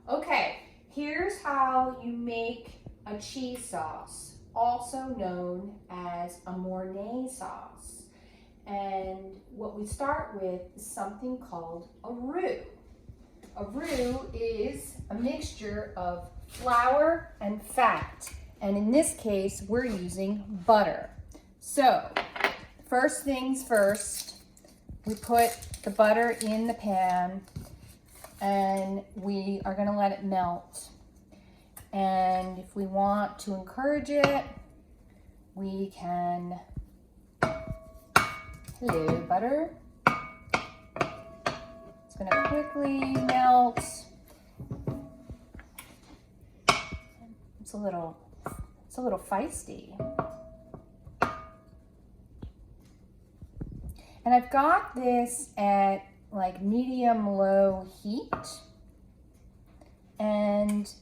Okay, here's how you make a cheese sauce, also known as a Mornay sauce. And what we start with is something called a roux. A roux is a mixture of flour and fat. And in this case, we're using butter. So, first things first, we put the butter in the pan and we are going to let it melt. And if we want to encourage it, we can, hello butter, it's going to quickly melt. It's a little feisty. And I've got this at like medium-low heat. And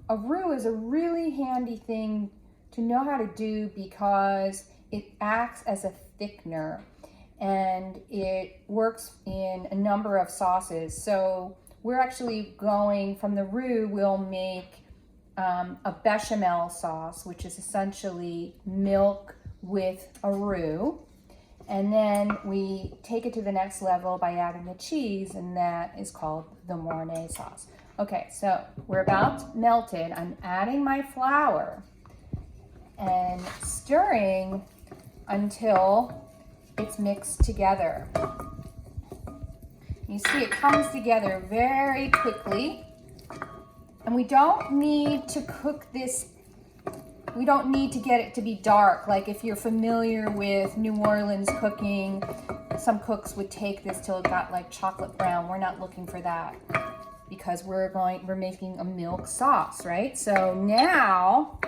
a roux is a really handy thing to know how to do because it acts as a thickener and it works in a number of sauces. So we're actually going from the roux, we'll make a bechamel sauce, which is essentially milk with a roux. And then we take it to the next level by adding the cheese, and that is called the Mornay sauce. Okay, so we're about melted. I'm adding my flour and stirring until it's mixed together. You see it comes together very quickly. And we don't need to cook this, we don't need to get it to be dark. Like if you're familiar with New Orleans cooking, some cooks would take this till it got like chocolate brown. We're not looking for that because we're making a milk sauce, right? So now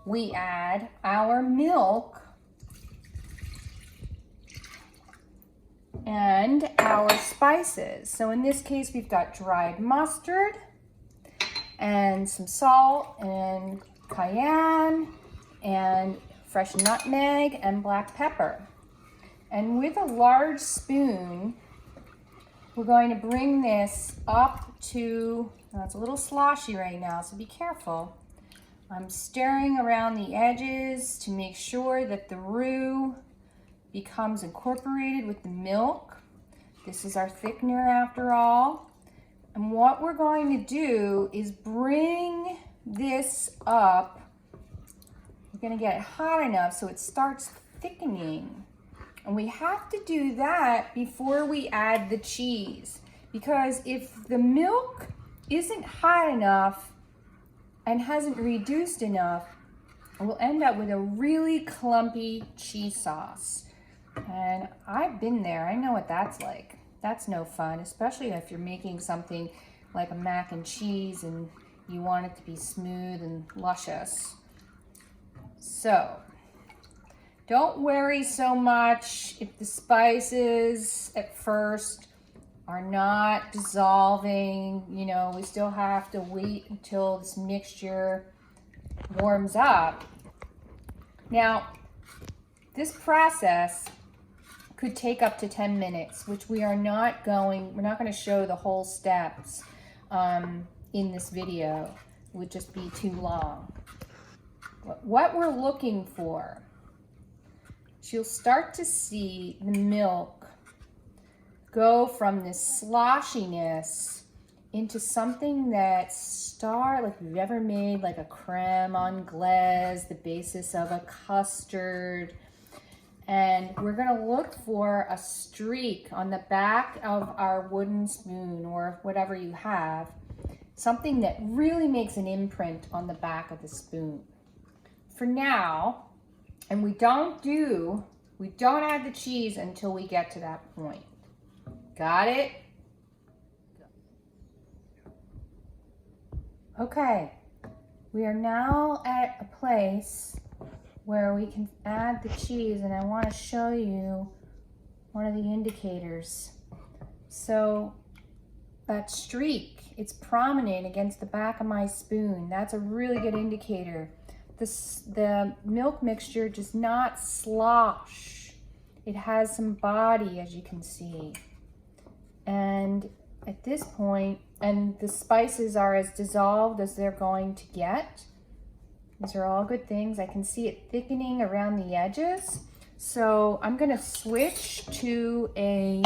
we add our milk and our spices. So in this case, we've got dried mustard and some salt and cayenne and fresh nutmeg and black pepper. And with a large spoon, we're going to bring this up to, well, it's a little sloshy right now, so be careful. I'm stirring around the edges to make sure that the roux becomes incorporated with the milk. This is our thickener after all. And what we're going to do is bring this up. We're going to get it hot enough so it starts thickening. And we have to do that before we add the cheese. Because if the milk isn't hot enough and hasn't reduced enough, we'll end up with a really clumpy cheese sauce. And I've been there. I know what that's like. That's no fun, especially if you're making something like a mac and cheese and you want it to be smooth and luscious. So, don't worry so much if the spices at first are not dissolving. You know, we still have to wait until this mixture warms up. Now, this process could take up to 10 minutes, which we're not going to show the whole steps in this video. It would just be too long. But what we're looking for, you'll start to see the milk go from this sloshiness into something that's like you've ever made, like a creme anglaise, the basis of a custard. And we're going to look for a streak on the back of our wooden spoon or whatever you have, something that really makes an imprint on the back of the spoon. For now, and we don't add the cheese until we get to that point. Got it? Okay, we are now at a place where we can add the cheese, and I want to show you one of the indicators. So that streak, it's prominent against the back of my spoon. That's a really good indicator. The milk mixture does not slosh. It has some body, as you can see. And at this point, and the spices are as dissolved as they're going to get. These are all good things. I can see it thickening around the edges. So I'm gonna switch to a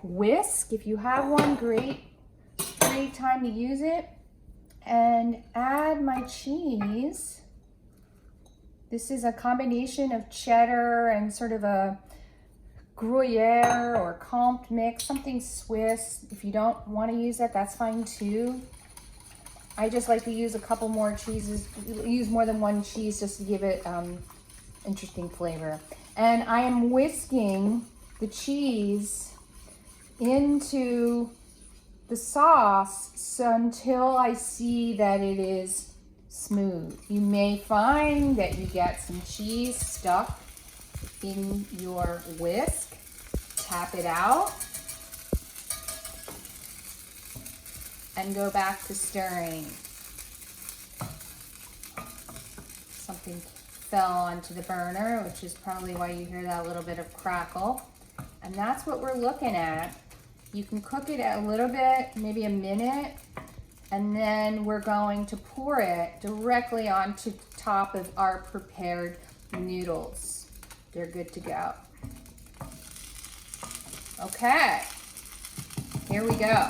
whisk. If you have one, great time to use it. And add my cheese. This is a combination of cheddar and sort of a Gruyere or Comte mix, something Swiss. If you don't want to use that, that's fine too. I just like to use a couple more cheeses, use more than one cheese just to give it interesting flavor. And I am whisking the cheese into the sauce until I see that it is smooth. You may find that you get some cheese stuck in your whisk. Tap it out and go back to stirring. Something fell onto the burner, which is probably why you hear that little bit of crackle. And that's what we're looking at. You can cook it a little bit, maybe a minute, and then we're going to pour it directly onto top of our prepared noodles. They're good to go. Okay, here we go.